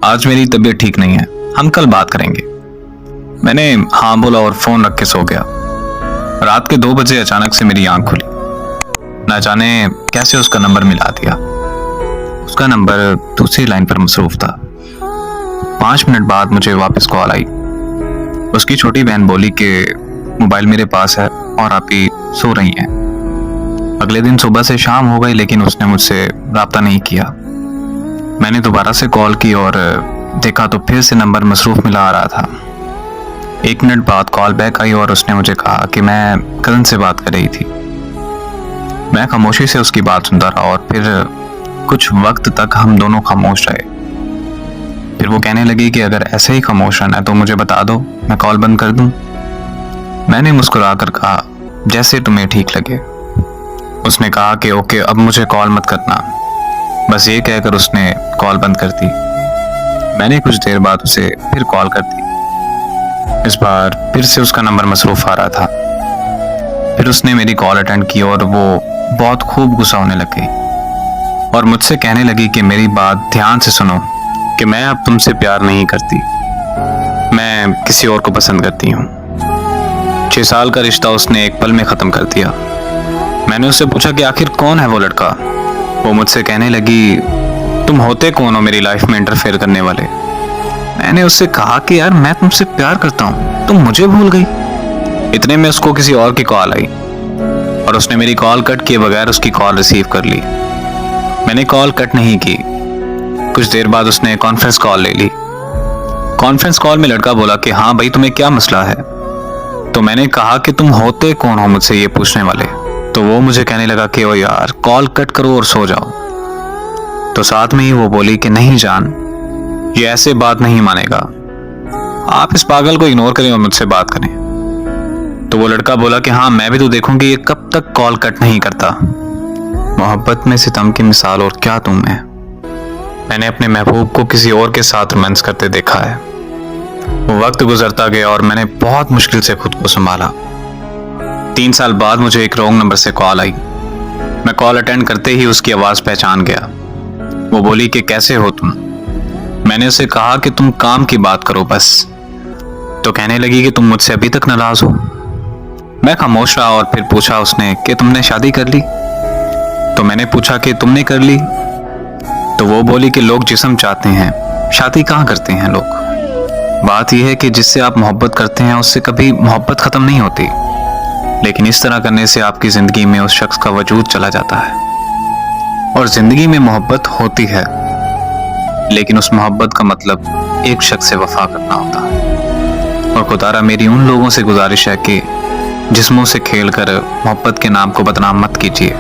आज मेरी तबीयत ठीक नहीं है, हम कल बात करेंगे। मैंने हाँ बोला और फोन रख के सो गया। रात के 2 बजे अचानक से मेरी आंख खुली। न जाने कैसे उसका नंबर मिला दिया। उसका नंबर दूसरी लाइन पर मसरूफ था। 5 मिनट बाद मुझे वापस कॉल आई। उसकी छोटी बहन बोली कि मोबाइल मेरे पास है और आप ही सो रही हैं। अगले दिन सुबह से शाम हो गई लेकिन उसने मुझसे राब्ता नहीं किया। मैंने दोबारा से कॉल की और देखा तो फिर से नंबर मसरूफ मिला आ रहा था। 1 मिनट बाद कॉल बैक आई और उसने मुझे कहा कि मैं कज़न से बात कर रही थी। मैं खामोशी से उसकी बात सुनता रहा और फिर कुछ वक्त तक हम दोनों खामोश रहे। फिर वो कहने लगी कि अगर ऐसे ही खामोश रहना है तो मुझे बता दो, मैं कॉल बंद कर दूं। मैंने मुस्कुराकर कहा जैसे तुम्हें ठीक लगे। उसने कहा कि ओके, अब मुझे कॉल मत करना। बस ये कहकर उसने कॉल बंद कर दी। मैंने कुछ देर बाद उसे फिर कॉल कर दी। इस बार फिर से उसका नंबर मसरूफ आ रहा था। फिर उसने मेरी कॉल अटेंड की और वो बहुत खूब गुस्सा होने लग गई और मुझसे कहने लगी कि मेरी बात ध्यान से सुनो कि मैं अब तुमसे प्यार नहीं करती, मैं किसी और को पसंद करती हूँ। 6 साल का रिश्ता उसने एक पल में ख़त्म कर दिया। मैंने उससे पूछा कि आखिर कौन है वो लड़का। वो मुझसे कहने लगी तुम होते कौन हो मेरी लाइफ में इंटरफेयर करने वाले। मैंने उससे कहा कि यार मैं तुमसे प्यार करता हूँ, तुम मुझे भूल गई। इतने में उसको किसी और की कॉल आई और उसने मेरी कॉल कट किए बगैर उसकी कॉल रिसीव कर ली। मैंने कॉल कट नहीं की। कुछ देर बाद उसने कॉन्फ्रेंस कॉल ले ली। कॉन्फ्रेंस कॉल में लड़का बोला कि हाँ भाई, तुम्हें क्या मसला है। तो मैंने कहा कि तुम होते कौन हो मुझसे ये पूछने वाले। तो वो मुझे कहने लगा कि ओ यार कॉल कट करो और सो जाओ। तो साथ में ही वो बोली कि नहीं जान, ये ऐसे बात नहीं मानेगा, आप इस पागल को इग्नोर करें और मुझसे बात करें। तो वो लड़का बोला कि हाँ मैं भी तो देखूंगी ये कब तक कॉल कट नहीं करता। मोहब्बत में सितम की मिसाल और क्या तुम है। मैंने अपने महबूब को किसी और के साथ रोमांस करते देखा है। वो वक्त गुजरता गया और मैंने बहुत मुश्किल से खुद को संभाला। 3 साल बाद मुझे एक रॉन्ग नंबर से कॉल आई। मैं कॉल अटेंड करते ही उसकी आवाज़ पहचान गया। वो बोली कि कैसे हो तुम। मैंने उसे कहा कि तुम काम की बात करो बस। तो कहने लगी कि तुम मुझसे अभी तक नाराज हो। मैं खामोश रहा और फिर पूछा उसने कि तुमने शादी कर ली। तो मैंने पूछा कि तुमने कर ली। तो वो बोली कि लोग जिस्म चाहते हैं, शादी कहाँ करते हैं लोग। बात यह है कि जिससे आप मोहब्बत करते हैं उससे कभी मोहब्बत ख़त्म नहीं होती, लेकिन इस तरह करने से आपकी ज़िंदगी में उस शख्स का वजूद चला जाता है। और ज़िंदगी में मोहब्बत होती है, लेकिन उस मोहब्बत का मतलब एक शख्स से वफा करना होता है। और खुदारा मेरी उन लोगों से गुजारिश है कि जिस्मों से खेलकर मोहब्बत के नाम को बदनाम मत कीजिए।